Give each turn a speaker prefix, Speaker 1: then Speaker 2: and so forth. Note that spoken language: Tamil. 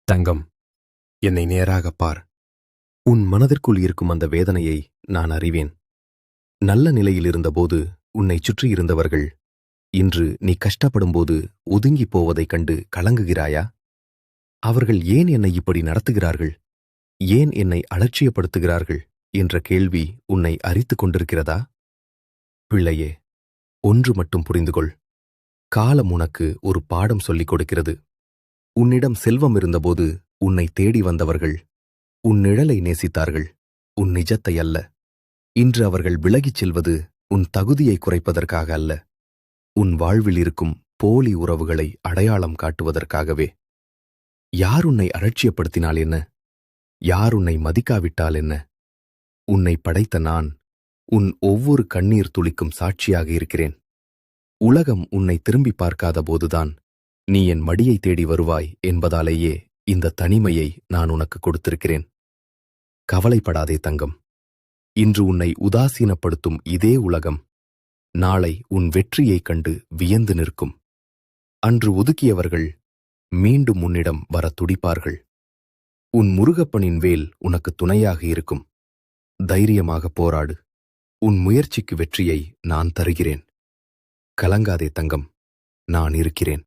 Speaker 1: தங்கம், என்னை நேராகப் பார். உன் மனதிற்குள் இருக்கும் அந்த வேதனையை நான் அறிவேன். நல்ல நிலையில் இருந்தபோது உன்னைச் சுற்றியிருந்தவர்கள் இன்று நீ கஷ்டப்படும்போது ஒதுங்கிப் போவதைக் கண்டு கலங்குகிறாயா? அவர்கள் ஏன் என்னை இப்படி நடத்துகிறார்கள், ஏன் என்னை அலட்சியப்படுத்துகிறார்கள் என்ற கேள்வி உன்னை அரித்துக் கொண்டிருக்கிறதா? பிள்ளையே, ஒன்று மட்டும் புரிந்து கொள். காலம் உனக்கு ஒரு பாடம் சொல்லிக் கொடுக்கிறது. உன்னிடம் செல்வம் இருந்தபோது உன்னை தேடி வந்தவர்கள் உன் நிழலை நேசித்தார்கள், உன் நிஜத்தை அல்ல. இன்று அவர்கள் விலகிச் செல்வது உன் தகுதியை குறைப்பதற்காக அல்ல, உன் வாழ்வில் இருக்கும் போலி உறவுகளை அடையாளம் காட்டுவதற்காகவே. யார் உன்னை அலட்சியப்படுத்தினால் என்ன? யார் உன்னை மதிக்காவிட்டால் என்ன? உன்னை படைத்த நான் உன் ஒவ்வொரு கண்ணீர் துளிக்கும் சாட்சியாக இருக்கிறேன். உலகம் உன்னை திரும்பி பார்க்காத போதுதான் நீ என் மடியை தேடி வருவாய் என்பதாலேயே இந்த தனிமையை நான் உனக்கு கொடுத்திருக்கிறேன். கவலைப்படாதே தங்கம். இன்று உன்னை உதாசீனப்படுத்தும் இதே உலகம் நாளை உன் வெற்றியைக் கண்டு வியந்து நிற்கும். அன்று ஒதுக்கியவர்கள் மீண்டும் உன்னிடம் வரத் துடிப்பார்கள். உன் முருகப்பனின் வேல் உனக்கு துணையாக இருக்கும். தைரியமாக போராடு. உன் முயற்சிக்கு வெற்றியை நான் தருகிறேன். கலங்காதே தங்கம், நான் இருக்கிறேன்.